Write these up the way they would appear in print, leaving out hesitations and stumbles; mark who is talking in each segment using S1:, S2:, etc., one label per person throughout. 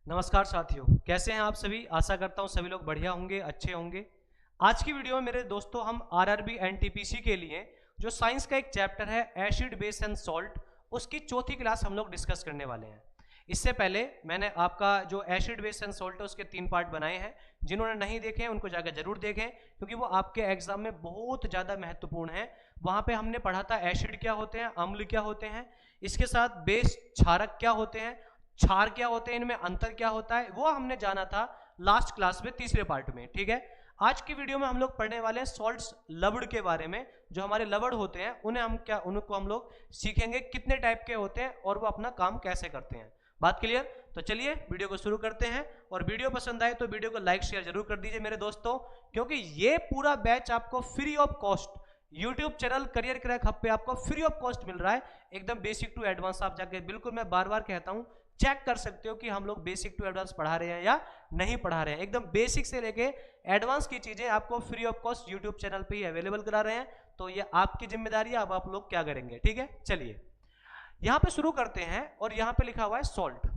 S1: नमस्कार साथियों, कैसे हैं आप सभी। आशा करता हूं सभी लोग बढ़िया होंगे, अच्छे होंगे। आज की वीडियो में मेरे दोस्तों हम आरआरबी एनटीपीसी के लिए जो साइंस का एक चैप्टर है एसिड बेस एंड सॉल्ट, उसकी चौथी क्लास हम लोग डिस्कस करने वाले हैं। इससे पहले मैंने आपका जो एसिड बेस एंड सॉल्ट है उसके 3 पार्ट बनाए हैं। जिन्होंने नहीं देखे हैं उनको जाकर जरूर देखें, क्योंकि वो आपके एग्जाम में बहुत ज़्यादा महत्वपूर्ण है। वहाँ पे हमने पढ़ा था एसिड क्या होते हैं, अम्ल क्या होते हैं, इसके साथ बेस क्षारक क्या होते हैं, क्षार क्या होते हैं, इनमें अंतर क्या होता है, वो हमने जाना था लास्ट क्लास में तीसरे पार्ट में। ठीक है, आज की वीडियो में हम लोग पढ़ने वाले हैं सॉल्ट्स लवड़ के बारे में। जो हमारे लवड़ होते हैं उनको हम लोग सीखेंगे कितने टाइप के होते हैं और वो अपना काम कैसे करते हैं। बात क्लियर? तो चलिए वीडियो को शुरू करते हैं। और वीडियो पसंद आए तो वीडियो को लाइक शेयर जरूर कर दीजिए मेरे दोस्तों, क्योंकि ये पूरा बैच आपको free of cost YouTube channel career crack hub पे आपको फ्री ऑफ कॉस्ट मिल रहा है। एकदम बेसिक टू एडवांस आप जाके बिल्कुल, मैं बार बार कहता हूं, चेक कर सकते हो कि हम लोग बेसिक टू एडवांस पढ़ा रहे हैं या नहीं पढ़ा रहे हैं। एकदम बेसिक से लेके एडवांस की चीजें आपको free of cost YouTube channel पे ही अवेलेबल करा रहे हैं। तो ये आपकी जिम्मेदारी है, अब आप लोग क्या करेंगे। ठीक है, चलिए यहां पे शुरू करते हैं। और यहां पे लिखा हुआ है सॉल्ट।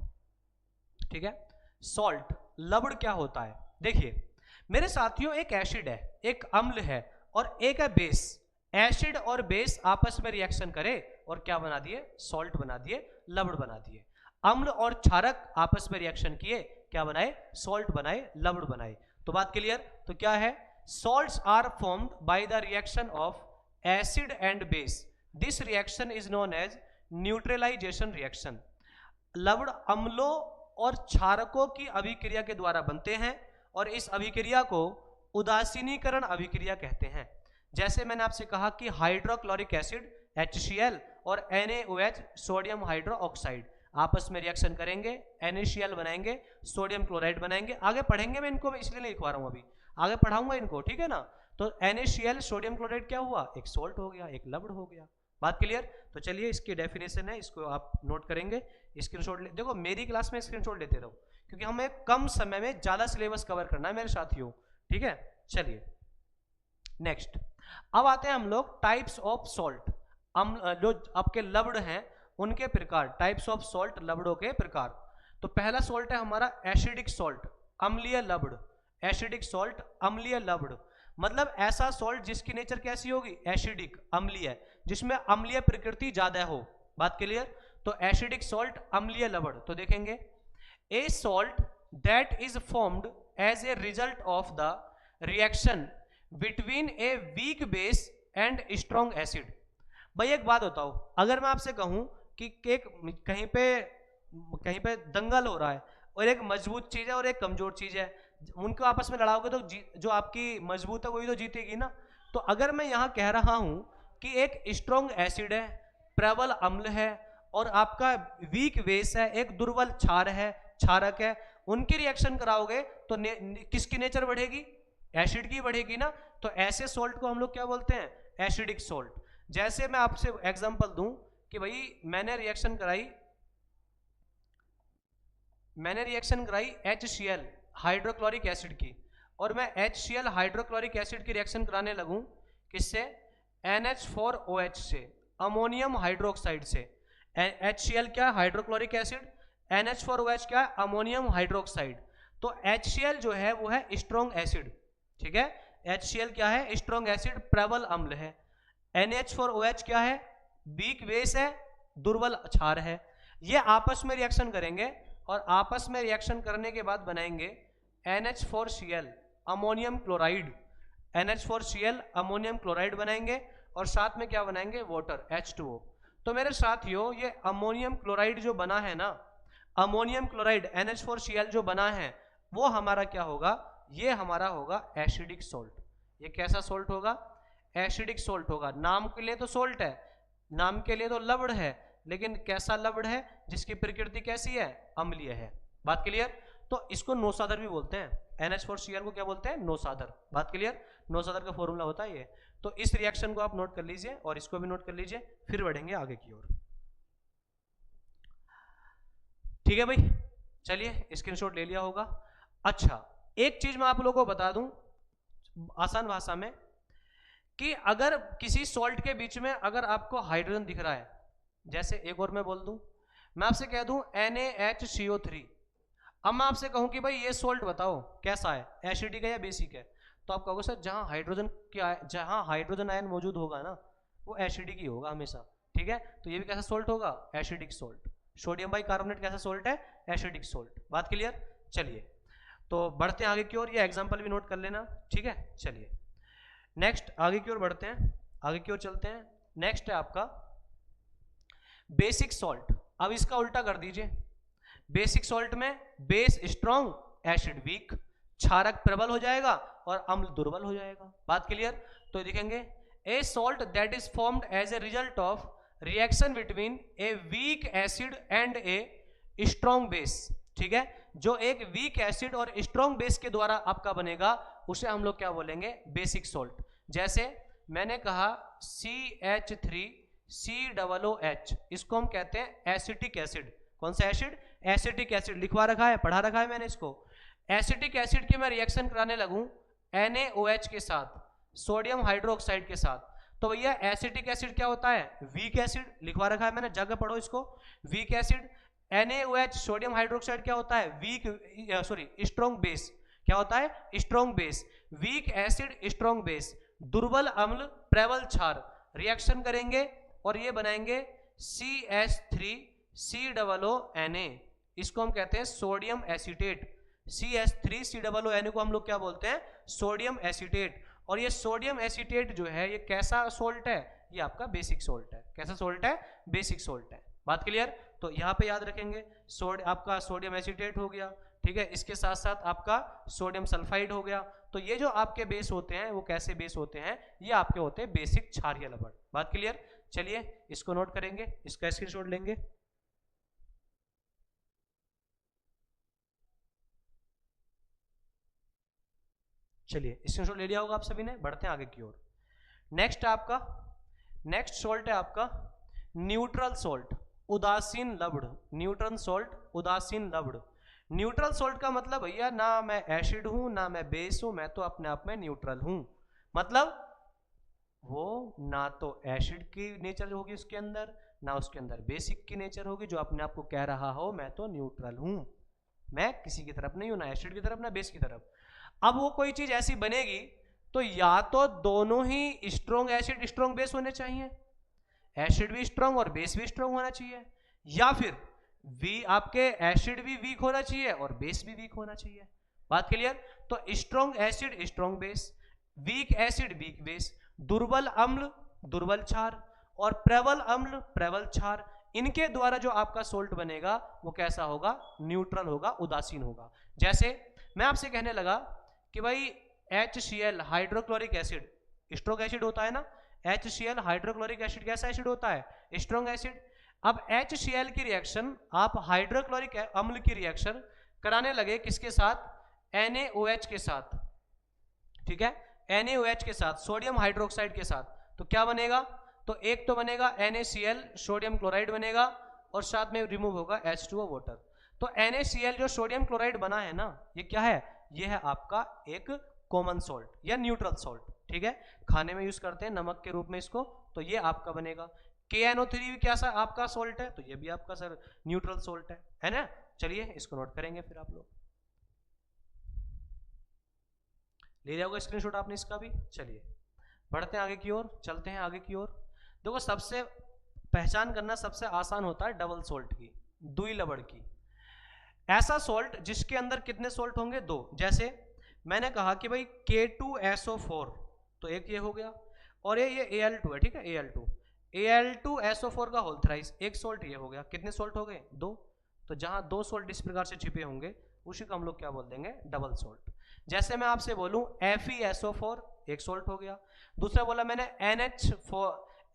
S1: ठीक है, सॉल्ट लवड़ क्या होता है। देखिए मेरे साथियों, एक एसिड है, एक अम्ल है और एक है बेस। एसिड और बेस आपस में रिएक्शन करे और क्या बना दिए, सॉल्ट बना दिए, लवड़ बना दिए। अम्ल और क्षारक आपस में रिएक्शन किए, क्या बनाए, सॉल्ट बनाए, लवड़ बनाए। तो बात क्लियर? तो क्या है, salts are formed by the reaction of acid and base. This reaction is known as neutralisation reaction. लवड़ अम्लों और क्षारकों की अभिक्रिया के द्वारा बनते हैं और इस अभिक्रिया को उदासीनीकरण अभिक्रिया कहते हैं। जैसे मैंने आपसे कहा कि हाइड्रोक्लोरिक एसिड HCl और NaOH सोडियम हाइड्रोक्साइड आपस में रिएक्शन करेंगे, NaCl बनाएंगे, सोडियम क्लोराइड बनाएंगे। आगे पढ़ेंगे, मैं इनको इसलिए नहीं लिखवा रहा हूं, अभी आगे पढ़ाऊंगा इनको। ठीक है ना। तो NaCl सोडियम क्लोराइड क्या हुआ, एक सॉल्ट हो गया, एक लवड़ हो गया। बात क्लियर? तो चलिए इसकी डेफिनेशन है, इसको आप नोट करेंगे, स्क्रीनशॉट ले। देखो मेरी क्लास में स्क्रीनशॉट लेते रहो, क्योंकि हमें कम समय में ज्यादा सिलेबस कवर करना है मेरे साथियों। ठीक है, चलिए नेक्स्ट। अब आते हैं हम लोग टाइप्स ऑफ सॉल्ट। जो आपके लवड़ हैं उनके प्रकार, टाइप्स ऑफ सॉल्ट, लवड़ों के प्रकार। तो पहला सॉल्ट है हमारा एसिडिक सॉल्ट, अम्लीय लवड़। एसिडिक सॉल्ट, अम्लीय लवड़, मतलब ऐसा सॉल्ट जिसकी नेचर कैसी होगी, एसिडिक, अम्लीय, जिसमें अम्लीय प्रकृति ज्यादा हो। बात क्लियर? तो एसिडिक सॉल्ट, अम्लीय लवड़। तो देखेंगे, a salt that is formed as a result of the reaction between a weak base and strong acid. भाई एक बात बताओ, अगर मैं आपसे कहूं कि एक कहीं पे दंगल हो रहा है और एक मजबूत चीज है और एक कमजोर चीज है, उनको आपस में लड़ाओगे तो जो आपकी मजबूत है वही तो जीतेगी ना। तो अगर मैं यहां कह रहा हूं कि एक स्ट्रॉन्ग एसिड है, प्रबल अम्ल है, और आपका वीक बेस है, एक दुर्बल क्षार है, क्षारक है, उनकी रिएक्शन कराओगे तो किसकी नेचर बढ़ेगी, एसिड की बढ़ेगी ना। तो ऐसे सॉल्ट को हम लोग क्या बोलते हैं, एसिडिक सॉल्ट। जैसे मैं आपसे एग्जांपल दूं कि भाई मैंने रिएक्शन कराई HCl हाइड्रोक्लोरिक एसिड की, और मैं HCl हाइड्रोक्लोरिक एसिड की रिएक्शन कराने लगूं किससे, NH4OH से, अमोनियम हाइड्रोक्साइड से। HCl क्या, हाइड्रोक्लोरिक एसिड, NH4OH क्या, अमोनियम हाइड्रोक्साइड। तो HCl जो है वो है स्ट्रॉन्ग एसिड। ठीक है, HCl क्या है, स्ट्रॉन्ग एसिड, प्रबल अम्ल है। NH4OH क्या है, वीक बेस है, दुर्बल क्षार है। ये आपस में रिएक्शन करेंगे और आपस में रिएक्शन करने के बाद बनाएंगे NH4Cl ammonium chloride. NH4Cl ammonium chloride बनाएंगे और साथ में क्या बनाएंगे, वाटर, H2O। तो मेरे साथियों, ये अमोनियम क्लोराइड जो बना है ना, अमोनियम क्लोराइड NH4Cl जो बना है, वो हमारा क्या होगा, ये हमारा होगा एसिडिक सॉल्ट। ये कैसा सॉल्ट होगा, एसिडिक सॉल्ट होगा। नाम के लिए तो सॉल्ट है, नाम के लिए तो लवड़ है, लेकिन कैसा लवड़ है, जिसकी प्रकृति कैसी है, अम्लीय है। बात क्लियर? तो इसको नौसादर भी बोलते हैं, NH4Cl को क्या बोलते हैं, नौसादर। बात क्लियर? नौसादर का फॉर्मूला होता है ये। तो इस रिएक्शन को आप नोट कर लीजिए और इसको भी नोट कर लीजिए, फिर बढ़ेंगे आगे की ओर। ठीक है भाई, चलिए स्क्रीनशॉट ले लिया होगा। अच्छा, एक चीज मैं आप लोगों को बता दूं आसान भाषा में, कि अगर किसी सॉल्ट के बीच में अगर आपको हाइड्रोजन दिख रहा है, जैसे एक और मैं बोल दूं, मैं आपसे कह दूं NaHCO3, अब मैं आपसे कहूं कि भाई ये सोल्ट बताओ कैसा है, एसिडिक है या बेसिक है, तो आप कहोगे सर जहां हाइड्रोजन आयन मौजूद होगा ना वो एसिडिक ही होगा हमेशा। ठीक है, तो ये भी कैसा सोल्ट होगा, एसिडिक सोल्ट। सोडियम बाइकार्बोनेट कैसा सोल्ट है, एसिडिक सोल्ट। बात क्लियर। चलिए तो बढ़ते हैं आगे की ओर, ये एग्जांपल भी नोट कर लेना। ठीक है, चलिए नेक्स्ट आगे की ओर बढ़ते हैं, आगे की ओर चलते हैं। नेक्स्ट है आपका बेसिक सॉल्ट। अब इसका उल्टा कर दीजिए। बेसिक सॉल्ट में बेस स्ट्रॉन्ग, एसिड वीक, क्षारक प्रबल हो जाएगा और अम्ल दुर्बल हो जाएगा। बात क्लियर। तो देखेंगे a salt that is formed as a result of reaction between a weak acid and a strong base. ठीक है, जो एक वीक एसिड और स्ट्रॉन्ग बेस के द्वारा आपका बनेगा उसे हम लोग क्या बोलेंगे, बेसिक सॉल्ट। जैसे मैंने कहा CH3COOH, इसको हम कहते हैं एसिटिक एसिड। कौन सा एसिड, एसिटिक एसिड। लिखवा रखा है, पढ़ा रखा है मैंने इसको। एसिटिक एसिड की मैं रिएक्शन कराने लगूं NaOH के साथ, सोडियम हाइड्रोक्साइड के साथ, तो भैया एसिटिक एसिड क्या होता है, वीक एसिड। लिखवा रखा है मैंने, जगह पढ़ो इसको। Weak acid. NaOH sodium hydroxide क्या होता है, स्ट्रॉन्ग बेस। क्या होता है, strong base. Weak acid strong base, दुर्बल अम्ल प्रबल क्षार, रिएक्शन करेंगे और ये बनाएंगे CH3COONA। इसको हम कहते हैं सोडियम एसीटेट। CH3COONA को हम लोग क्या बोलते हैं, सोडियम एसीटेट। और ये सोडियम एसीटेट जो है ये कैसा सोल्ट है, ये आपका बेसिक सोल्ट है। कैसा सोल्ट है, बेसिक सोल्ट है। बात क्लियर। तो यहाँ पे याद रखेंगे आपका सोडियम एसीटेट हो गया। ठीक है, इसके साथ साथ आपका सोडियम सल्फाइड हो गया। तो ये जो आपके बेस होते हैं वो कैसे बेस होते हैं, ये आपके होते हैं बेसिक क्षारीय लवण। बात क्लियर। चलिए इसको नोट करेंगे, इसका स्क्रीनशॉट लेंगे। चलिए स्क्रीनशॉट ले लिया होगा आप सभी ने। बढ़ते हैं आगे की ओर। नेक्स्ट सॉल्ट है आपका न्यूट्रल सॉल्ट, उदासीन लवण। न्यूट्रल सॉल्ट, उदासीन लवण। न्यूट्रल सॉल्ट का मतलब भैया ना मैं एसिड हूं ना मैं बेस हूं, मैं तो अपने आप में न्यूट्रल हूं। मतलब वो ना तो एसिड की नेचर होगी उसके अंदर, ना उसके अंदर बेसिक की नेचर होगी, जो अपने आप को कह रहा हो मैं तो न्यूट्रल हूं, मैं किसी की तरफ नहीं हूं, ना एसिड की तरफ ना बेस की तरफ। अब वो कोई चीज ऐसी बनेगी तो या तो दोनों ही स्ट्रॉन्ग एसिड स्ट्रॉन्ग बेस होने चाहिए, एसिड भी स्ट्रॉन्ग और बेस भी स्ट्रॉन्ग होना चाहिए, या फिर आपके एसिड भी वीक होना चाहिए और बेस भी वीक होना चाहिए। बात क्लियर। तो strong acid strong base, weak acid weak base, दुर्बल अम्ल दुर्बल क्षार और प्रबल अम्ल प्रबल क्षार, इनके द्वारा जो आपका सोल्ट बनेगा वो कैसा होगा, न्यूट्रल होगा, उदासीन होगा। जैसे मैं आपसे कहने लगा कि भाई HCl hydrochloric acid strong acid होता है ना, HCl हाइड्रोक्लोरिक एसिड कैसा एसिड होता है, स्ट्रॉन्ग एसिड। अब HCl की रिएक्शन आप हाइड्रोक्लोरिक अम्ल की रिएक्शन कराने लगे किसके साथ, NaOH के साथ। ठीक है, NaOH के साथ, सोडियम हाइड्रोक्साइड के साथ, तो क्या बनेगा, तो एक तो बनेगा NaCl सोडियम क्लोराइड बनेगा और साथ में रिमूव होगा H2O वाटर। तो NaCl जो सोडियम क्लोराइड बना है ना, ये क्या है, ये है आपका एक कॉमन सॉल्ट या न्यूट्रल सॉल्ट। ठीक है, खाने में यूज करते हैं नमक के रूप में इसको, तो ये आपका बनेगा। KNO3 भी क्या सा आपका सॉल्ट है, तो ये भी आपका सर न्यूट्रल सॉल्ट है ना। चलिए इसको नोट करेंगे फिर आप लोग, ले जाओगे स्क्रीनशॉट आपने इसका भी। चलिए बढ़ते हैं आगे की ओर, चलते हैं आगे की ओर। देखो सबसे पहचान करना सबसे आसान होता है डबल सॉल्ट की, दुई लवण की। ऐसा सॉल्ट जिसके अंदर कितने सॉल्ट होंगे, दो। जैसे मैंने कहा कि भाई K2SO4, तो एक ये हो गया और ये Al2 है। ठीक है, Al2SO4 का होल थ्राइस, एक सॉल्ट ये हो गया। कितने सॉल्ट हो गए, दो। तो जहां दो सॉल्ट इस प्रकार से छिपे होंगे उसी को हम लोग क्या बोल देंगे, डबल सॉल्ट। जैसे मैं आपसे बोलूं FeSO4, एक सॉल्ट हो गया। दूसरा बोला मैंने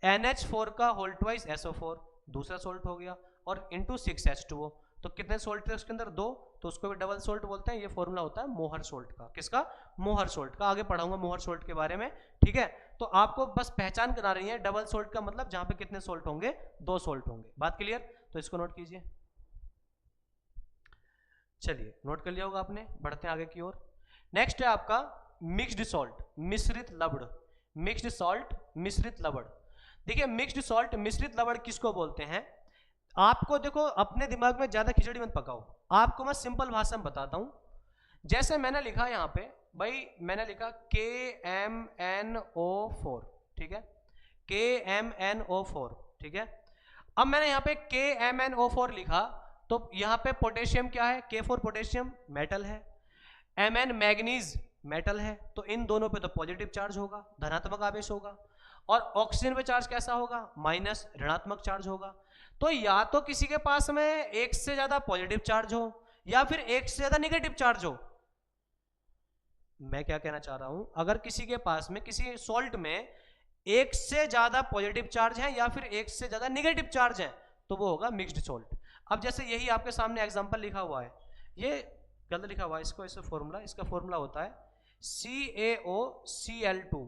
S1: NH4 का होल ट्वाइस SO4, दूसरा सॉल्ट हो गया, और इंटू 6H2O, तो कितने सॉल्ट थे उसके अंदर, दो। तो उसको भी डबल सॉल्ट बोलते हैं। ये फॉर्मूला होता है मोहर सॉल्ट का। किसका, मोहर सॉल्ट का। आगे पढ़ाऊंगा मोहर सॉल्ट के बारे में। ठीक है, तो आपको बस पहचान करा रही है डबल सॉल्ट का मतलब जहां पे कितने सॉल्ट होंगे, दो सॉल्ट होंगे। बात क्लियर, तो इसको नोट कीजिए। चलिए नोट कर लिया होगा आपने। बढ़ते हैं आगे की ओर। नेक्स्ट है आपका मिक्स्ड सॉल्ट, मिश्रित लवण। मिक्स्ड सॉल्ट मिश्रित लवण। देखिए मिक्स्ड सॉल्ट मिश्रित लवण किसको बोलते हैं, आपको देखो अपने दिमाग में ज्यादा खिचड़ी मत पकाओ, आपको मैं सिंपल भाषा में बताता हूं। जैसे मैंने लिखा यहाँ पे भाई, मैंने लिखा KMnO4, ठीक है, KMnO4, ठीक है। अब मैंने यहाँ पे KMnO4 लिखा, तो यहाँ पे पोटेशियम क्या है, K4 पोटेशियम मेटल है, Mn मैग्नीज मेटल है, तो इन दोनों पे तो पॉजिटिव चार्ज होगा, धनात्मक आवेश होगा, और ऑक्सीजन पे चार्ज कैसा होगा, माइनस ऋणात्मक चार्ज होगा। तो या तो किसी के पास में एक से ज्यादा पॉजिटिव चार्ज हो या फिर एक से ज्यादा नेगेटिव चार्ज हो। मैं क्या कहना चाह रहा हूं, अगर किसी के पास में किसी सॉल्ट में एक से ज्यादा पॉजिटिव चार्ज है या फिर एक से ज्यादा नेगेटिव चार्ज है तो वो होगा मिक्स्ड सॉल्ट। अब जैसे यही आपके सामने एग्जांपल लिखा हुआ है, ये गलत लिखा हुआ है, इसको ऐसे फॉर्मूला, इसका फॉर्मूला होता है CaOCl2,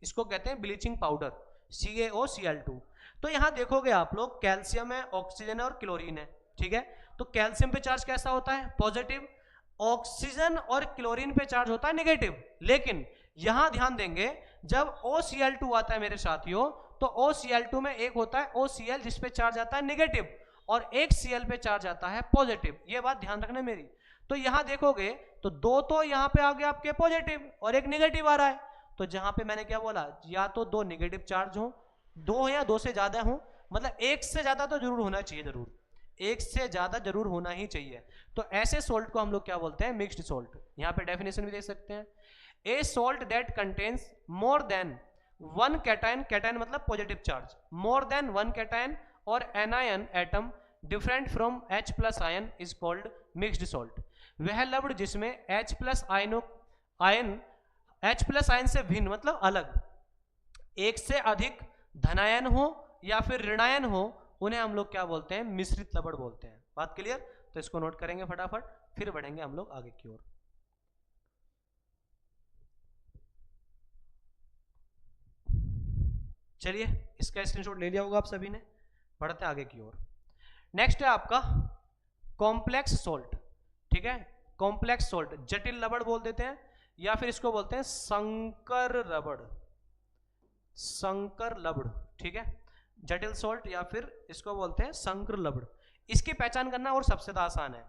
S1: इसको कहते हैं ब्लीचिंग पाउडर, CaOCl2। तो यहां देखोगे आप लोग, कैल्शियम है, ऑक्सीजन है और क्लोरीन है, ठीक है। तो कैल्शियम पे चार्ज कैसा होता है, पॉजिटिव, ऑक्सीजन और क्लोरीन पे चार्ज होता है नेगेटिव। लेकिन यहां ध्यान देंगे, जब OCl2 आता है मेरे साथियों, तो OCl2 में एक होता है OCl जिसपे चार्ज आता है नेगेटिव, और एक Cl पे चार्ज आता है पॉजिटिव। ये बात ध्यान रखना मेरी। तो यहां देखोगे तो दो तो यहां पे आ गया आपके पॉजिटिव और एक नेगेटिव आ रहा है, तो जहां पे मैंने क्या बोला, या तो दो नेगेटिव चार्ज हो, दो या दो से ज्यादा हो, मतलब एक से ज्यादा तो जरूर होना चाहिए, जरूर एक से ज्यादा जरूर होना ही चाहिए। तो ऐसे सोल्ट को हम लोग क्या बोलते हैं, मिक्स्ड सोल्ट। यहां पे डेफिनेशन भी देख सकते हैं, a salt that contains more than one cation, cation मतलब positive charge, more than one cation और anion atom different from H plus ion is called mixed salt. वह लवण जिसमें H plus ion H plus ion से भिन्न मतलब अलग, एक से अधिक धनायन हो या फिर ऋणायन हो, उन्हें हम लोग क्या बोलते हैं, मिश्रित लवण बोलते हैं। बात क्लियर? तो इसको नोट करेंगे फटाफट, फिर बढ़ेंगे हम लोग आगे की ओर। चलिए, इसका स्क्रीनशॉट ले लिया होगा आप सभी ने, बढ़ते हैं आगे की ओर। नेक्स्ट है आपका कॉम्प्लेक्स सोल्ट, ठीक है। कॉम्प्लेक्स सोल्ट जटिल लवण बोल देते हैं, या फिर इसको बोलते हैं संकर रबड़, संकर लवण, ठीक है। जटिल सोल्ट या फिर इसको बोलते हैं संकर लवण। इसकी पहचान करना और सबसे ज्यादा आसान है,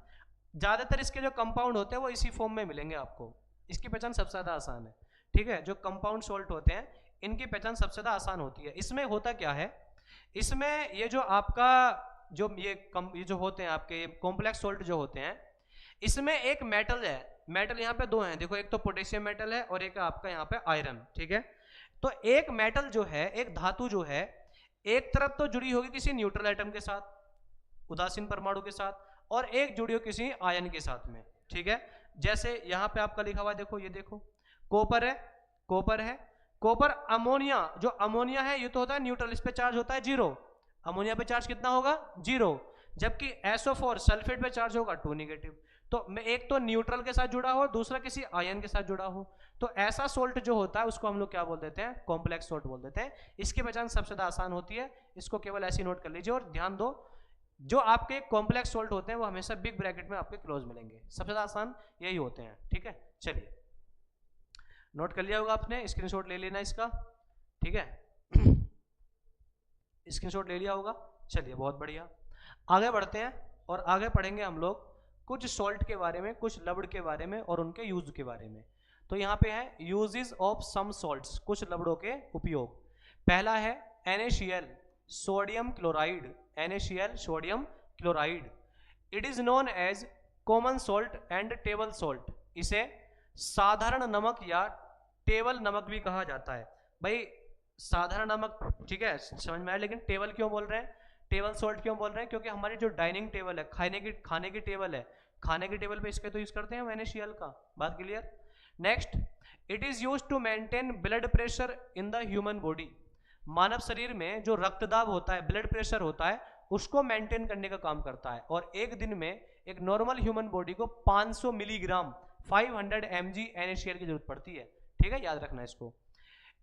S1: ज्यादातर इसके जो कंपाउंड होते हैं वो इसी फॉर्म में मिलेंगे आपको, इसकी पहचान सबसे ज्यादा आसान है, ठीक है। जो कंपाउंड सोल्ट होते हैं इनकी पहचान सबसे ज्यादा आसान होती है। इसमें होता क्या है, इसमें ये जो आपका जो ये जो होते हैं आपके कॉम्प्लेक्स सोल्ट जो होते हैं, इसमें एक मेटल है, मेटल यहाँ पे दो हैं, देखो, एक तो पोटेशियम मेटल है और एक आपका यहाँ पे आयरन, ठीक है। तो एक मेटल जो है, एक धातु जो है, एक तरफ तो जुड़ी होगी किसी न्यूट्रल एटम के साथ, उदासीन परमाणु के साथ, और एक जुड़ी हो किसी आयन के साथ में, ठीक है। जैसे यहाँ पे आपका लिखा हुआ है, देखो, ये देखो, कॉपर है, कॉपर है, कॉपर अमोनिया, जो अमोनिया है ये तो होता है न्यूट्रल, इस पे चार्ज होता है 0, अमोनिया पे चार्ज कितना होगा, 0, जबकि SO4 सल्फेट पे चार्ज होगा 2 नेगेटिव। तो एक तो न्यूट्रल के साथ जुड़ा हो, दूसरा किसी आयन के साथ जुड़ा हो, तो ऐसा सोल्ट जो होता है उसको हम लोग क्या बोल देते हैं, कॉम्प्लेक्स सोल्ट बोल देते हैं। इसकी पहचान सबसे ज्यादा आसान होती है, इसको केवल ऐसे नोट कर लीजिए। और ध्यान दो, जो आपके कॉम्प्लेक्स सोल्ट होते हैं वो हमेशा बिग ब्रैकेट में आपके क्लोज मिलेंगे, सबसे ज्यादा आसान यही होते हैं, ठीक है। चलिए, नोट कर लिया होगा आपने, स्क्रीनशॉट ले लेना इसका, ठीक है। स्क्रीनशॉट ले लिया होगा। चलिए, बहुत बढ़िया, आगे बढ़ते हैं और आगे पढ़ेंगे हम लोग कुछ सॉल्ट के बारे में, कुछ लवण के बारे में और उनके यूज के बारे में। तो यहाँ पे है यूजेस ऑफ सम सॉल्ट्स, कुछ लवणों के उपयोग। पहला है NaCl, sodium chloride, NaCl sodium chloride. It is known as common salt and table salt, इसे साधारण नमक या टेबल नमक भी कहा जाता है। भाई साधारण नमक ठीक है, समझ में आया, लेकिन टेबल क्यों बोल रहे हैं, टेबल सॉल्ट क्यों बोल रहे हैं, क्योंकि हमारी जो डाइनिंग टेबल है, खाने की टेबल है, खाने की टेबल पे इसके तो यूज करते हैं NaCl का। बात clear? Next, it is used to maintain blood pressure in the human body. मानव शरीर में जो रक्तदाब होता है, ब्लड प्रेशर होता है, उसको मेंटेन करने का काम करता है। और एक दिन में एक नॉर्मल ह्यूमन बॉडी को 500 मिलीग्राम 500 mg NaCl की जरूरत पड़ती है, ठीक है, याद रखना इसको।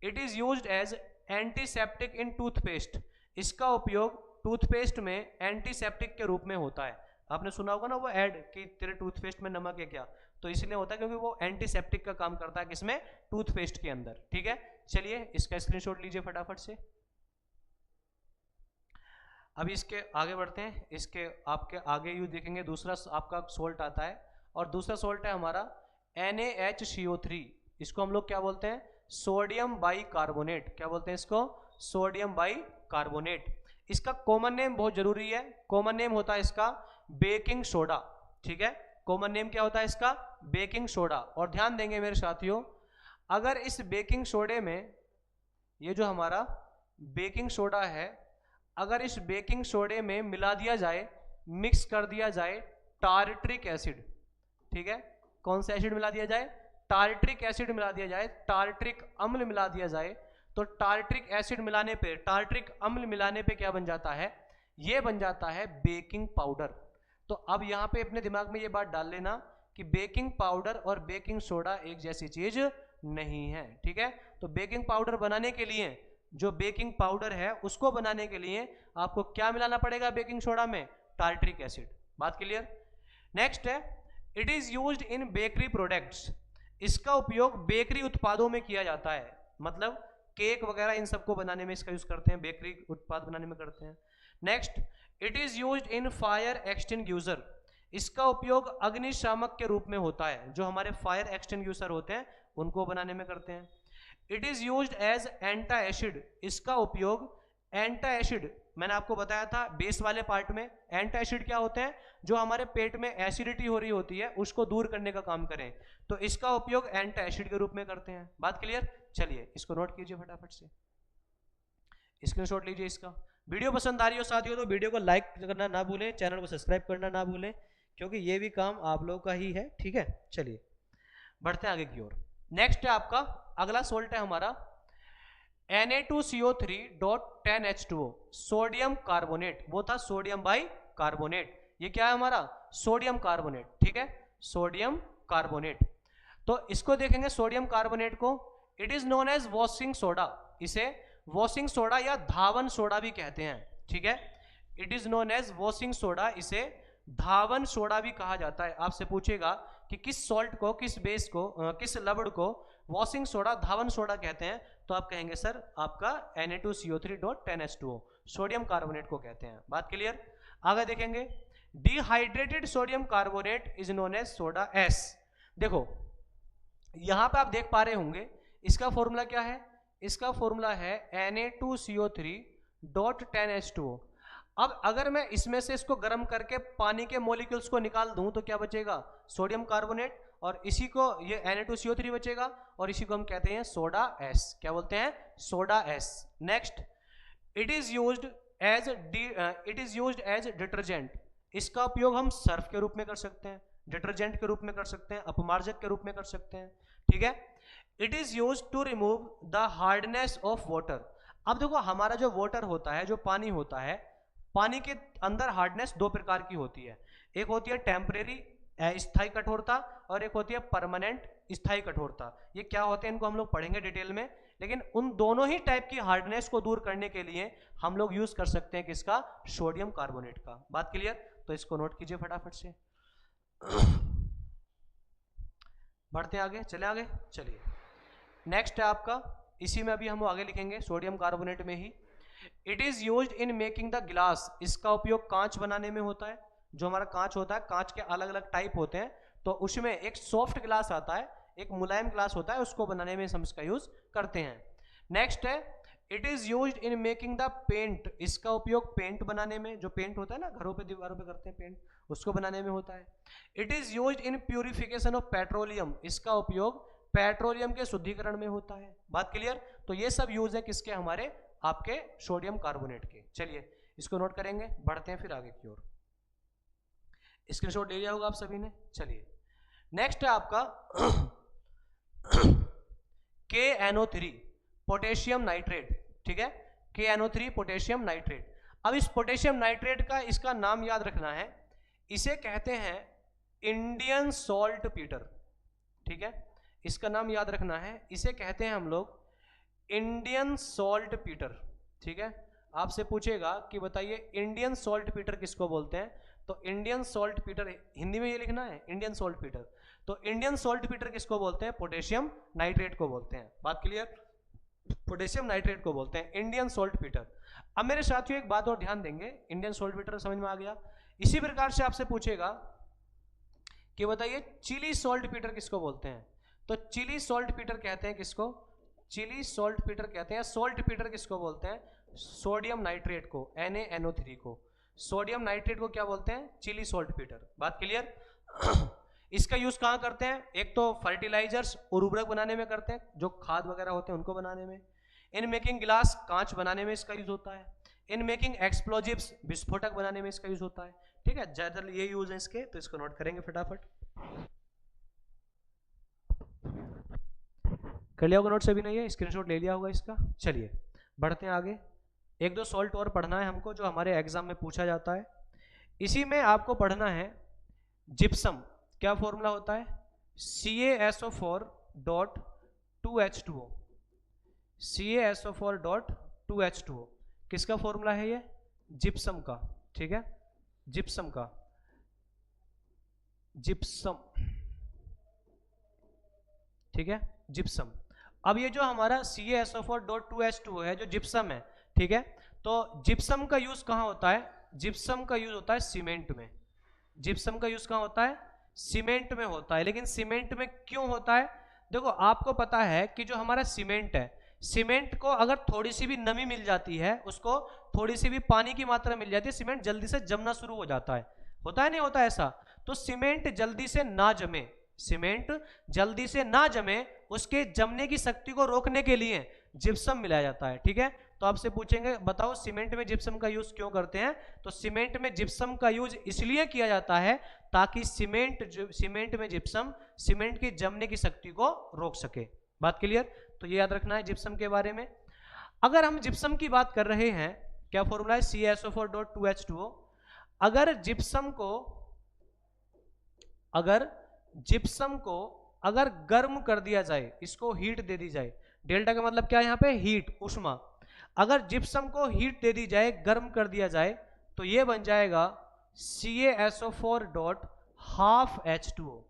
S1: It is used as antiseptic in toothpaste, इसका उपयोग टूथपेस्ट में एंटीसेप्टिक के रूप में होता है। आपने सुना होगा ना वो ऐड कि तेरे टूथपेस्ट में नमक है क्या, तो इसलिए होता है क्योंकि वो एंटीसेप्टिक का काम करता है, किसमें, टूथपेस्ट के अंदर, ठीक है। चलिए, इसका स्क्रीनशॉट लीजिए फटाफट से। अभी इसके आगे बढ़ते हैं। इसके आपके आगे यूज देखेंगे दूसरा आपका सोल्ट आता है, और दूसरा सोल्ट है हमारा NaHCO3। इसको हम लोग क्या बोलते हैं? Sodium by carbonate. क्या बोलते हैं इसको? Sodium by carbonate. इसका कॉमन नेम बहुत जरूरी है। कॉमन नेम होता है इसका बेकिंग सोडा। ठीक है, कॉमन नेम क्या होता है इसका? Baking soda. और ध्यान देंगे मेरे साथियों, अगर इस बेकिंग सोडे में, ये जो हमारा बेकिंग सोडा है, अगर इस बेकिंग सोडे में मिला दिया जाए, मिक्स कर दिया जाए टार्ट्रिक एसिड। ठीक है, कौन सा एसिड मिला दिया जाए? टार्ट्रिक एसिड मिला दिया जाए, टार्ट्रिक अम्ल मिला दिया जाए, तो टार्ट्रिक एसिड मिलाने पे, टार्ट्रिक अम्ल मिलाने पे क्या बन जाता है? ये बन जाता है बेकिंग पाउडर। तो अब यहाँ पे अपने दिमाग में ये बात डाल लेना कि बेकिंग पाउडर और बेकिंग सोडा एक जैसी चीज नहीं है। ठीक है, तो बेकिंग पाउडर बनाने के लिए, जो बेकिंग पाउडर है उसको बनाने के लिए आपको क्या मिलाना पड़ेगा बेकिंग सोडा में? Tartaric acid. बात क्लियर? नेक्स्ट है, it is used in bakery products. इसका उपयोग बेकरी उत्पादों में किया जाता है, मतलब केक वगैरह इन सबको बनाने में इसका यूज करते हैं, बेकरी उत्पाद बनाने में करते हैं। Next, it is used in fire extinguisher. इसका उपयोग अग्निशामक के रूप में होता है, जो हमारे फायर एक्सटिंग्यूशर होते हैं उनको बनाने में करते हैं। It is used as antacid. इसका उपयोग एंटा एसिड, मैंने आपको बताया था बेस वाले पार्ट में, एंटा एसिड क्या होते हैं? जो हमारे पेट में एसिडिटी हो रही होती है उसको दूर करने का काम करें, तो इसका उपयोग एंटा एसिड के रूप में करते हैं। बात क्लियर? चलिए इसको नोट कीजिए फटाफट से, स्क्रीनशॉट लीजिए इसका। वीडियो पसंद आ रही हो साथियों तो वीडियो को लाइक करना ना भूलें, चैनल को सब्सक्राइब करना ना भूलें, क्योंकि ये भी काम आप लोगों का ही है। ठीक है, चलिए बढ़ते हैं आगे की ओर। नेक्स्ट है आपका अगला सोल्ट है हमारा Na2CO3.10H2O, सोडियम कार्बोनेट। वो था सोडियम बाई कार्बोनेट, ये क्या है हमारा? Sodium carbonate. ठीक है, सोडियम कार्बोनेट। तो इसको देखेंगे सोडियम कार्बोनेट को, it is known as washing soda. इसे वॉशिंग सोडा या धावन सोडा भी कहते हैं। ठीक है, it is known as washing soda, इसे धावन सोडा भी कहा जाता है। आपसे पूछेगा कि किस सॉल्ट को, किस बेस को, किस लवण को वॉशिंग सोडा, धावन सोडा कहते हैं, तो आप कहेंगे सर आपका Na2CO3.10H2O, सोडियम कार्बोनेट को कहते हैं। बात क्लियर? आगे देखेंगे, dehydrated sodium carbonate is known as soda ash. देखो यहां पे आप देख पा रहे होंगे इसका फॉर्मूला क्या है? इसका फॉर्मूला है Na2CO3.10H2O। अब अगर मैं इसमें से इसको गर्म करके पानी के मॉलिक्यूल्स को निकाल दूं तो क्या बचेगा? सोडियम कार्बोनेट, और इसी को ये Na2CO3 बचेगा, और इसी को हम कहते हैं सोडा एस। क्या बोलते हैं? Soda ash. Next, it is used as detergent. इसका उपयोग हम सर्फ के रूप में कर सकते हैं, डिटर्जेंट के रूप में कर सकते हैं, अपमार्जक के रूप में कर सकते हैं। ठीक है, it is used to remove the hardness of water. अब देखो हमारा जो वाटर होता है, जो पानी होता है, पानी के अंदर हार्डनेस दो प्रकार की होती है। एक होती है टेम्परेरी स्थायी कठोरता, और एक होती है परमानेंट स्थायी कठोरता। ये क्या होते हैं इनको हम लोग पढ़ेंगे डिटेल में, लेकिन उन दोनों ही टाइप की हार्डनेस को दूर करने के लिए हम लोग यूज कर सकते हैं किसका? सोडियम कार्बोनेट का। बात क्लियर? तो इसको नोट कीजिए फटाफट से। बढ़ते हैं आगे, चले आगे, चलिए नेक्स्ट है आपका, इसी में अभी हम आगे लिखेंगे सोडियम कार्बोनेट में ही। It is used in making the glass. इसका उपयोग कांच बनाने में होता है। जो हमारा कांच होता है, कांच के अलग अलग टाइप होते हैं, तो उसमें एक सॉफ्ट ग्लास आता है, एक मुलायम ग्लास होता है, उसको बनाने में हम इसका यूज करते हैं। नेक्स्ट है, it is used in making the paint. इसका उपयोग पेंट बनाने में, जो पेंट होता है ना घरों पे दीवारों पे करते हैं पेंट, उसको बनाने में होता है। It is used in purification of petroleum. इसका उपयोग पेट्रोलियम के शुद्धिकरण में होता है। बात क्लियर? तो ये सब यूज है किसके? हमारे आपके सोडियम कार्बोनेट के। चलिए इसको नोट करेंगे, बढ़ते हैं फिर आगे की ओर। स्क्रीनशॉट ले लिया होगा आप सभी ने। चलिए नेक्स्ट है आपका KNO3 पोटेशियम नाइट्रेट। ठीक है, KNO3 पोटेशियम नाइट्रेट। अब इस पोटेशियम नाइट्रेट का इसका नाम याद रखना है, इसे कहते हैं इंडियन सॉल्ट पीटर। ठीक है, इसका नाम याद रखना है, इसे कहते हैं हम लोग इंडियन सॉल्ट पीटर। ठीक है, आपसे पूछेगा कि बताइए इंडियन सॉल्ट पीटर किसको बोलते हैं, तो इंडियन सॉल्ट पीटर हिंदी में ये लिखना है इंडियन सॉल्ट पीटर। तो इंडियन सॉल्ट पीटर किसको बोलते हैं? पोटेशियम नाइट्रेट को बोलते हैं। बात क्लियर? पोटेशियम नाइट्रेट को बोलते हैं इंडियन सॉल्ट पीटर। अब मेरे साथियों एक बात और ध्यान देंगे, इंडियन सॉल्ट पीटर समझ में आ गया। इसी प्रकार से आपसे पूछेगा कि बताइए चिली सॉल्ट पीटर किसको बोलते हैं, तो चिली सॉल्ट पीटर कहते हैं किसको, चिली सॉल्ट पीटर कहते हैं। सॉल्ट पीटर किसको बोलते हैं, सोडियम नाइट्रेट को, NaNO3 को, सोडियम नाइट्रेट को क्या बोलते हैं, चिली सॉल्ट पीटर। बात क्लियर। इसका यूज कहाँ करते हैं, एक तो फर्टिलाइजर्स और उर्वरक बनाने में करते हैं, जो खाद वगैरह होते हैं उनको बनाने में। इन मेकिंग गिलास, कांच बनाने में इसका यूज होता है। इन मेकिंग एक्सप्लोजिव्स, विस्फोटक बनाने में इसका यूज होता है। ठीक है, ज्यादातर ये यूज है इसके, तो इसको नोट करेंगे फटाफट। कर लिया होगा नोट, सभी नहीं है स्क्रीनशॉट ले लिया होगा इसका। चलिए बढ़ते हैं आगे, एक दो सॉल्ट और पढ़ना है हमको जो हमारे एग्जाम में पूछा जाता है। इसी में आपको पढ़ना है जिप्सम, क्या फॉर्मूला होता है, CaSO4.2H2O, CaSO4.2H2O किसका फॉर्मूला है ये, जिप्सम का। ठीक है, जिप्सम का, जिप्सम, ठीक है, जिप्सम। अब ये जो हमारा CaSO4.2H2O है जो जिप्सम है, ठीक है, तो जिप्सम का यूज कहाँ होता है, जिप्सम का यूज होता है सीमेंट में। जिप्सम का यूज कहाँ होता है, सीमेंट में होता है। लेकिन सीमेंट में क्यों होता है, देखो आपको पता है कि जो हमारा सीमेंट है, सीमेंट को अगर थोड़ी सी भी नमी मिल जाती है, उसको थोड़ी सी भी पानी की मात्रा मिल जाती है, सीमेंट जल्दी से जमना शुरू हो जाता है। होता है नहीं होता ऐसा, तो सीमेंट जल्दी से ना जमे, सीमेंट जल्दी से ना जमे, उसके जमने की शक्ति को रोकने के लिए जिप्सम मिलाया जाता है। ठीक है, तो आपसे पूछेंगे बताओ सीमेंट में जिप्सम का यूज क्यों करते हैं, तो सीमेंट में जिप्सम का यूज इसलिए किया जाता है ताकि सीमेंट में जिप्सम सीमेंट की जमने की शक्ति को रोक सके। बात क्लियर, तो ये याद रखना है जिप्सम के बारे में। अगर हम जिप्सम की बात कर रहे हैं, क्या फॉर्मूला है, CaSO4.2H2O। अगर जिप्सम को अगर गर्म कर दिया जाए, इसको हीट दे दी जाए, डेल्टा का मतलब क्या है यहाँ पे, हीट, उष्मा। अगर जिप्सम को हीट दे दी जाए, गर्म कर दिया जाए, तो ये बन जाएगा CaSO4.12H2O,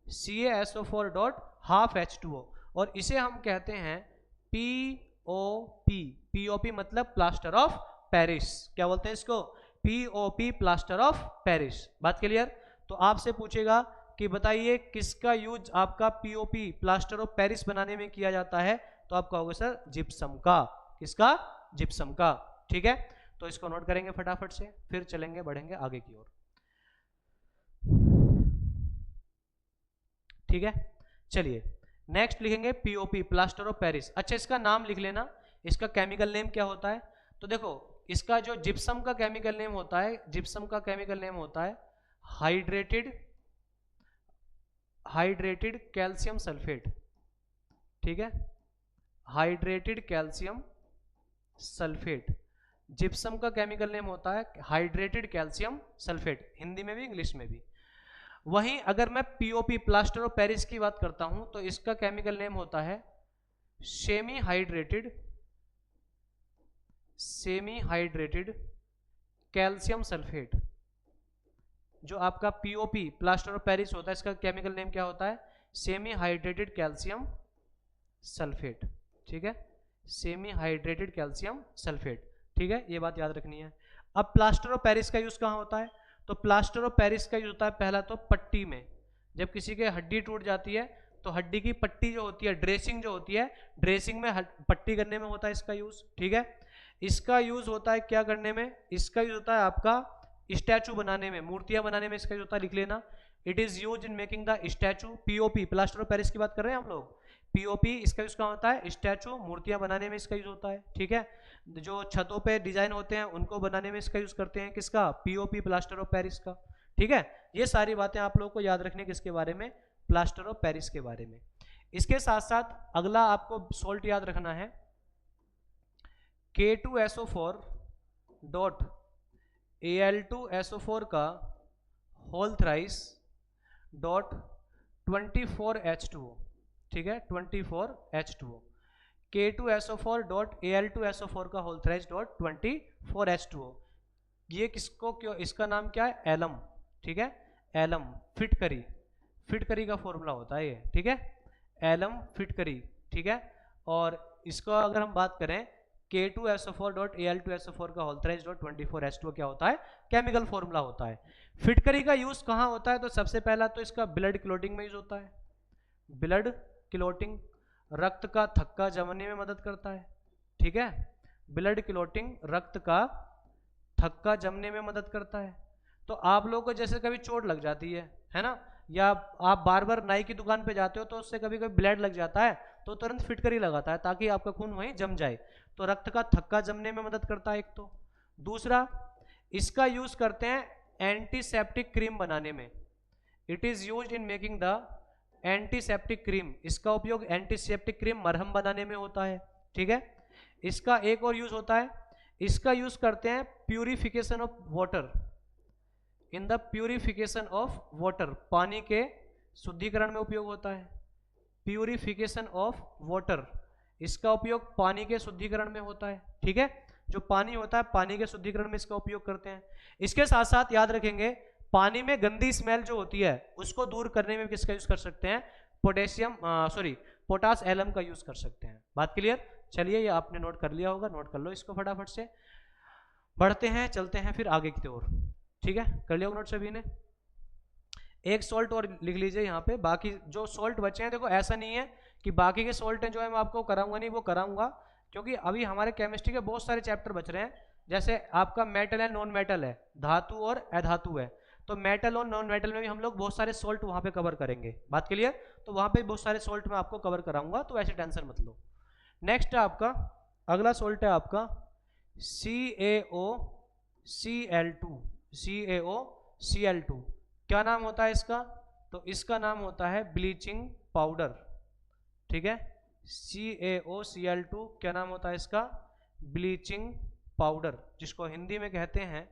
S1: CaSO4.12H2O, और इसे हम कहते हैं POP। POP मतलब प्लास्टर ऑफ पेरिस, क्या बोलते हैं इसको, POP, प्लास्टर ऑफ पेरिस। बात क्लियर। तो आपसे पूछेगा कि बताइए किसका यूज आपका POP, प्लास्टर ऑफ पेरिस बनाने में किया जाता है, तो आप कहोगे सर जिप्सम का। किसका, जिप्सम का। ठीक है, तो इसको नोट करेंगे फटाफट से, फिर चलेंगे बढ़ेंगे आगे की ओर। ठीक है, चलिए नेक्स्ट लिखेंगे POP, प्लास्टर ऑफ पेरिस। अच्छा इसका नाम लिख लेना, इसका केमिकल नेम क्या होता है, तो देखो इसका जो जिप्सम का केमिकल नेम होता है, जिप्सम का केमिकल नेम होता है हाइड्रेटेड कैल्शियम सल्फेट। ठीक है, हाइड्रेटेड कैल्शियम सल्फेट, जिप्सम का केमिकल नेम होता है हाइड्रेटेड कैल्शियम सल्फेट, हिंदी में भी इंग्लिश में भी। वहीं अगर मैं POP, प्लास्टर ऑफ पेरिस की बात करता हूं, तो इसका केमिकल नेम होता है सेमी हाइड्रेटेड कैल्शियम सल्फेट। जो आपका POP, प्लास्टर ऑफ पेरिस होता है, इसका केमिकल नेम क्या होता है, सेमी हाइड्रेटेड कैल्शियम सल्फेट। ठीक है, सेमी हाइड्रेटेड कैल्शियम सल्फेट। ठीक है, ये बात याद रखनी है। अब प्लास्टर ऑफ पेरिस का यूज कहाँ होता है, तो प्लास्टर ऑफ पेरिस का यूज होता है पहला तो पट्टी में। जब किसी के हड्डी टूट जाती है तो हड्डी की पट्टी जो होती है, ड्रेसिंग जो होती है, ड्रेसिंग में पट्टी करने में होता है इसका यूज। ठीक है, इसका यूज होता है क्या करने में, इसका यूज होता है आपका स्टैचू बनाने में, मूर्तियां बनाने में इसका यूज होता है, लिख लेना। It is use in making the statue. POP, plaster of Paris की बात कर रहे हैं हम लोग। POP इसका यूज कहाँ होता है, स्टैचू, मूर्तियां बनाने में इसका यूज होता है। ठीक है, जो छतों पे डिजाइन होते हैं उनको बनाने में इसका यूज करते हैं, किसका, POP, प्लास्टर ऑफ पेरिस का। ठीक है, ये सारी बातें आप लोगों को याद रखने किसके बारे में, प्लास्टर ऑफ पेरिस के बारे में। इसके साथ साथ अगला आपको सॉल्ट याद रखना है K2SO4.Al2SO4 का होल थ्राइस डॉट 24H2O। ठीक है, 24H2O, K2SO4.Al2SO4 का होल थ्राइस डॉट 24H2O। ये किसको क्यों, इसका नाम क्या है, एलम। ठीक है, एलम, फिटकरी का फॉर्मूला होता है ये। ठीक है, एलम फिटकरी। ठीक है, और इसका अगर हम बात करें K2SO4.Al2SO4 का होल थ्राइज डॉट 24H2 क्या होता है, केमिकल फॉर्मूला होता है। फिटकरी का यूज कहाँ होता है, तो सबसे पहला तो इसका ब्लड क्लोटिंग में यूज होता है। ब्लड क्लोटिंग, रक्त का थक्का जमने में मदद करता है, ठीक है। ब्लड क्लोटिंग रक्त का थक्का जमने में मदद करता है। तो आप लोगों को जैसे कभी चोट लग जाती है ना, या आप बार बार नाई की दुकान पे जाते हो तो उससे कभी कभी ब्लड लग जाता है तो तुरंत फिटकरी लगाता है ताकि आपका खून वहीं जम जाए। तो रक्त का थक्का जमने में मदद करता है एक तो। दूसरा, इसका यूज करते हैं एंटीसेप्टिक क्रीम बनाने में। It is used in making the antiseptic cream. इसका उपयोग एंटीसेप्टिक क्रीम मरहम बनाने में होता है, ठीक है। इसका एक और यूज होता है, इसका यूज करते हैं purification of water. In the purification of water, पानी के शुद्धिकरण में उपयोग होता है। प्यूरिफिकेशन ऑफ वाटर, इसका उपयोग पानी के शुद्धिकरण में होता है, ठीक है। जो पानी होता है पानी के शुद्धिकरण में इसका उपयोग करते हैं। इसके साथ साथ याद रखेंगे, पानी में गंदी स्मेल जो होती है उसको दूर करने में किसका यूज कर सकते हैं, पोटास एलम का यूज कर सकते हैं। बात क्लियर? चलिए, ये आपने नोट कर लिया होगा, नोट कर लो इसको फटाफट से। बढ़ते हैं, चलते हैं फिर आगे की ओर, ठीक है। कर लिया नोट सभी ने? एक सॉल्ट और लिख लीजिए यहाँ पे। बाकी जो सॉल्ट बचे हैं, देखो ऐसा नहीं है कि बाकी के सॉल्ट हैं जो है मैं आपको कराऊंगा नहीं, वो कराऊंगा, क्योंकि अभी हमारे केमिस्ट्री के बहुत सारे चैप्टर बच रहे हैं। जैसे आपका मेटल एंड नॉन मेटल है, धातु और अधातु है, तो मेटल और नॉन मेटल में भी हम लोग बहुत सारे सॉल्ट वहाँ पे कवर करेंगे। बात क्लियर? तो वहाँ पे बहुत सारे सॉल्ट मैं आपको कवर कराऊंगा, तो ऐसे टेंशन मत लो। नेक्स्ट है आपका, अगला सॉल्ट है आपका CaOCl2। क्या नाम होता है इसका? तो इसका नाम होता है ब्लीचिंग पाउडर, ठीक है। CaOCl2 क्या नाम होता है इसका? ब्लीचिंग पाउडर, जिसको हिंदी में कहते हैं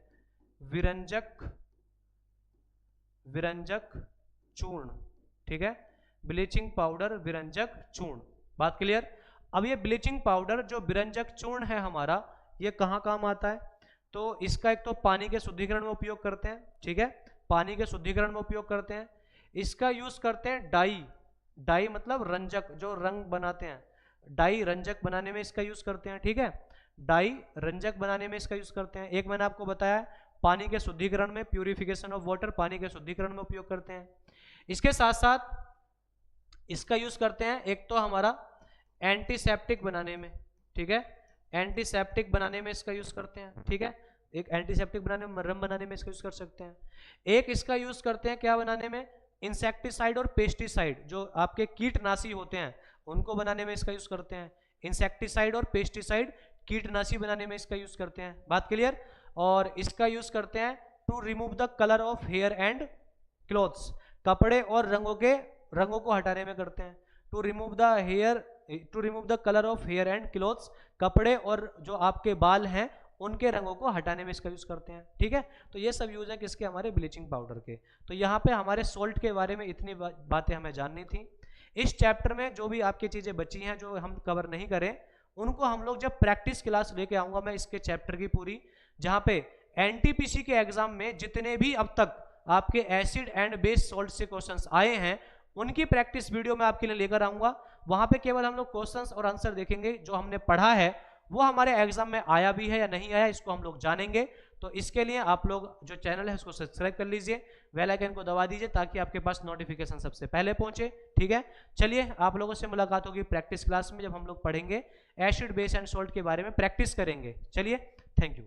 S1: विरंजक चूर्ण, ठीक है। ब्लीचिंग पाउडर, विरंजक चूर्ण। बात क्लियर? अब ये ब्लीचिंग पाउडर जो विरंजक चूर्ण है हमारा, ये कहाँ काम आता है? तो इसका एक तो पानी के शुद्धिकरण में उपयोग करते हैं, ठीक है। पानी के शुद्धिकरण में उपयोग करते हैं। इसका यूज करते हैं डाई मतलब रंजक, जो रंग बनाते हैं, डाई रंजक बनाने में इसका यूज करते हैं, ठीक है। डाई रंजक बनाने में इसका यूज करते हैं। एक मैंने आपको बताया पानी के शुद्धिकरण में, प्यूरिफिकेशन ऑफ वाटर, पानी के शुद्धिकरण में उपयोग करते हैं। इसके साथ साथ इसका यूज करते हैं एक तो हमारा एंटीसेप्टिक बनाने में, ठीक है। एंटीसेप्टिक बनाने में इसका यूज करते हैं, ठीक है। एक एंटीसेप्टिक बनाने में, मरहम बनाने में इसका यूज कर सकते हैं। एक इसका यूज करते हैं क्या बनाने में? इंसेक्टिसाइड और पेस्टिसाइड, जो आपके कीटनाशी होते हैं उनको बनाने में इसका यूज करते हैं। इंसेक्टिसाइड और पेस्टिसाइड, कीटनाशी बनाने में इसका यूज करते हैं। बात क्लियर? और इसका यूज करते हैं to remove the colour of hair and clothes, कपड़े और रंगों को हटाने में करते हैं। To remove the colour of hair and clothes, कपड़े और जो आपके बाल हैं उनके रंगों को हटाने में इसका यूज करते हैं, ठीक है। तो ये सब यूज है किसके? हमारे ब्लीचिंग पाउडर के। तो यहाँ पे हमारे सॉल्ट के बारे में इतनी बातें हमें जाननी थी। इस चैप्टर में जो भी आपकी चीजें बची हैं जो हम कवर नहीं करें, उनको हम लोग जब प्रैक्टिस क्लास लेके आऊंगा मैं इसके चैप्टर की पूरी, जहाँ पे एनटीपीसी के एग्जाम में जितने भी अब तक आपके एसिड एंड बेस सॉल्ट से क्वेश्चंस आए हैं उनकी प्रैक्टिस वीडियो मैं आपके लिए लेकर आऊंगा। वहां पे केवल हम लोग क्वेश्चंस और आंसर देखेंगे, जो हमने पढ़ा है वो हमारे एग्जाम में आया भी है या नहीं आया, इसको हम लोग जानेंगे। तो इसके लिए आप लोग जो चैनल है उसको सब्सक्राइब कर लीजिए, बेल आइकन को दबा दीजिए ताकि आपके पास नोटिफिकेशन सबसे पहले पहुंचे, ठीक है। चलिए, आप लोगों से मुलाकात होगी प्रैक्टिस क्लास में, जब हम लोग पढ़ेंगे एसिड बेस एंड सॉल्ट के बारे में, प्रैक्टिस करेंगे। चलिए, थैंक यू।